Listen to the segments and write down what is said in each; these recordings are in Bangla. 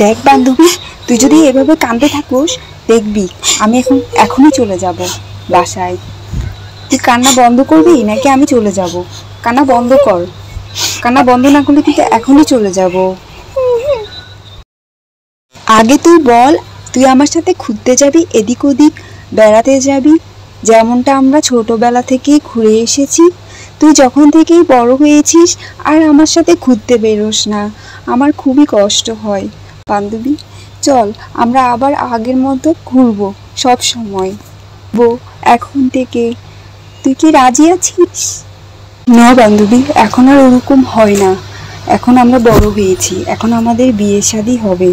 দেখ বান্ধবী, তুই যদি এভাবে কাঁদতে থাকিস দেখবি আমি এখনই চলে যাব বাসায়। তুই কান্না বন্ধ করবি নাকি আমি চলে যাব? কান্না বন্ধ কর, কান্না বন্ধ না করলে কিন্তু এখনই চলে যাব। আগে তুই বল, তুই আমার সাথে ঘুরতে যাবি, এদিক ওদিক বেড়াতে যাবি, যেমনটা আমরা ছোটবেলা থেকেই ঘুরে এসেছি। তুই যখন থেকেই বড় হয়েছিস আর আমার সাথে ঘুরতে বেরোস না, আমার খুবই কষ্ট হয়। বান্ধবী চল, আমরা আবার আগের মতো ঘুরবো সব সময় এখন থেকে। তুই কি রাজি আছিস? না বান্ধবী, এখন আর ওরকম হয় না। এখন আমরা বড় হয়েছি, এখন আমাদের বিয়ে শাদী হবে।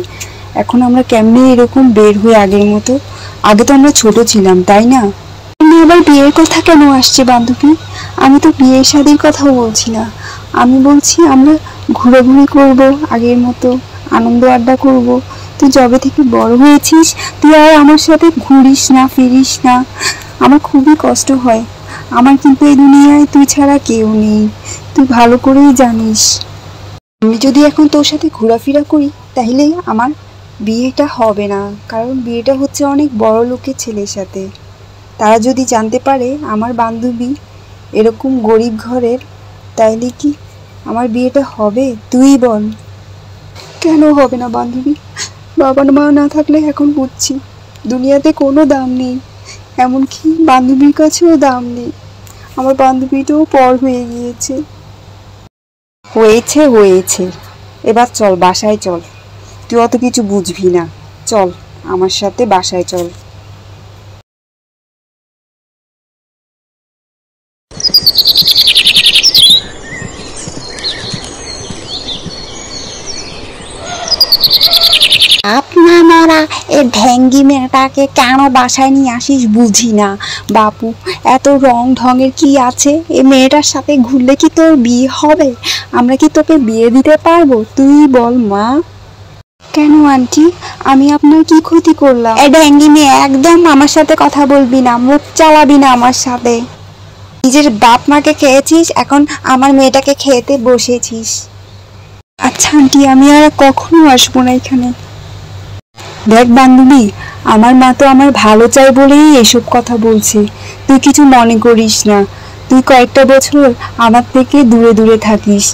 এখন আমরা কেমনি এরকম বের হয়ে আগের মতো? আগে তো আমরা ছোট ছিলাম, তাই না? আবার বিয়ের কথা কেন আসছে বান্ধবী? আমি তো বিয়ে শাদীর কথাও বলছি না, আমি বলছি আমরা ঘোরাঘুরি করব আগের মতো, আনন্দ আড্ডা করব। তুই যবে থেকে বড় হয়েছিস তুই আর আমার সাথে ঘুরিস না, ফিরিস না, আমার খুবই কষ্ট হয়। আমার কিন্তু এই দুনিয়ায় তুই ছাড়া কেউ নেই, তুই ভালো করেই জানিস। আমি যদি এখন তোর সাথে ঘোরাফেরা করি তাহলে আমার বিয়েটা হবে না, কারণ বিয়েটা হচ্ছে অনেক বড় লোকের ছেলের সাথে। তারা যদি জানতে পারে আমার বান্ধবী এরকম গরিব ঘরের, তাইলে কি আমার বিয়েটা হবে? তুই বল। কেন হবে না বান্ধবী? বাবা মা না থাকলে এখন বুঝছি দুনিয়াতে কোনো দাম নেই, এমনকি বান্ধবীর কাছেও দাম নেই। আমার বান্ধবীটাও পর হয়ে গিয়েছে। হয়েছে হয়েছে, এবার চল বাসায় চল। তুই অত কিছু বুঝবি না, চল আমার সাথে বাসায় চল। আপনার মরা এ ঢ্যাঙ্গি মেয়েটাকে কেন বাসায় নিয়ে আসিস বুঝি না। বাপু এত রং ঢঙের কি আছে? এ মেয়েটার সাথে ঘুরলে কি তোর বিয়ে হবে? আমরা কি তোকে বিয়ে দিতে পারবো? তুই বল মা। কেন আন্টি, আমি আপনার কি ক্ষতি করলাম? এ ঢ্যাঙ্গি মেয়ে, একদম আমার সাথে কথা বলবি না, মুখ চালাবি না আমার সাথে। নিজের বাপ মাকে খেয়েছিস, এখন আমার মেয়েটাকে খেতে বসেছিস। আচ্ছা আন্টি, আমি আর কখনো আসবো না এখানে। দেখ বান্ধবী, আমার মা তো আমার ভালো চাই বলেই এসব কথা বলছে, তুই কিছু মনে করিস না। তুই কয়েকটা বছর আমার থেকে দূরে দূরে থাকিস।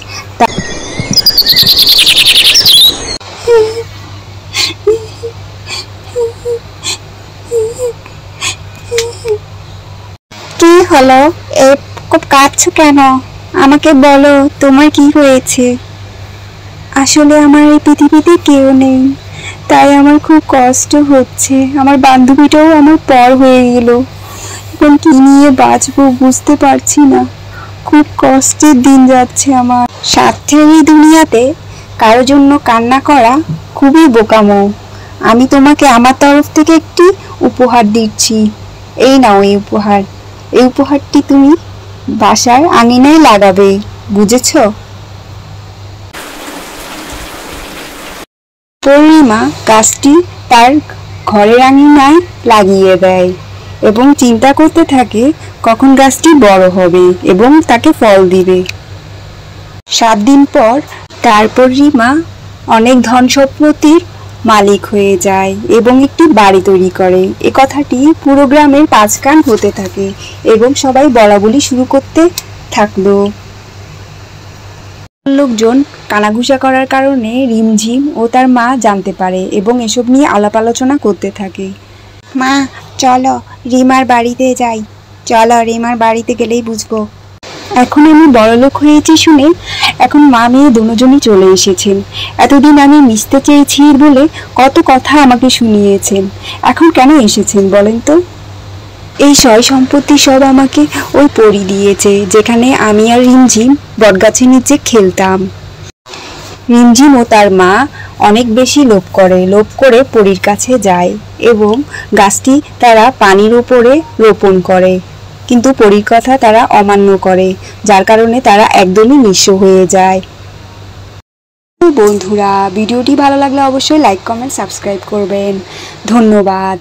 কি হলো? খুব কাঁদছো কেন? আমাকে বলো তোমার কি হয়েছে? আসলে আমার এই পৃথিবীতে কেউ নেই, তাই আমার খুব কষ্ট হচ্ছে। আমার বান্ধবীটাও আমার পর হয়ে গেল, এখন কি নিয়ে বাঁচবো বুঝতে পারছি না। খুব কষ্টের দিন যাচ্ছে আমার। স্বার্থের এই দুনিয়াতে কারো জন্য কান্না করা খুবই বোকামো। আমি তোমাকে আমার তরফ থেকে একটি উপহার দিচ্ছি, এই নাও এই উপহার। এই উপহারটি তুমি বাসার আঙিনায় লাগাবে, বুঝেছো? পূর্ণিমা গাছটি তার ঘরের আঙিনায় লাগিয়ে দেয় এবং চিন্তা করতে থাকে কখন গাছটি বড় হবে এবং তাকে ফল দিবে। 7 দিন পর তারপর রিমা অনেক ধন সম্পত্তির মালিক হয়ে যায় এবং একটি বাড়ি তৈরি করে। এ কথাটি পুরো গ্রামের 5 কান হতে থাকে এবং সবাই বলাবলি শুরু করতে থাকলো। লোকজন কানাঘুষা করার কারণে রিমঝিম ও তার মা জানতে পারে এবং এসব নিয়ে আলাপ আলোচনা করতে থাকে। মা চলো রিমার বাড়িতে যাই, চলো রিমার বাড়িতে গেলেই বুঝবো। এখন আমি বড়লোক হয়েছি শুনে এখন মা মেয়ে দুজনই চলে এসেছেন। এতদিন আমি মিশতে চেয়েছি বলে কত কথা আমাকে শুনিয়েছেন, এখন কেন এসেছেন বলেন তো? এই সয় সম্পত্তি সব আমাকে ওই পরী দিয়েছে, যেখানে আমি আর রিমঝিম বটগাছের নিচে খেলতাম। রিমঝিম ও তার মা অনেক বেশি লোভ করে পরীর কাছে যায় এবং গাছটি তারা পানির উপরে রোপণ করে, কিন্তু পরীর কথা তারা অমান্য করে, যার কারণে তারা একদমই নিঃস্ব হয়ে যায়। বন্ধুরা, ভিডিওটি ভালো লাগলে অবশ্যই লাইক কমেন্ট সাবস্ক্রাইব করবেন। ধন্যবাদ।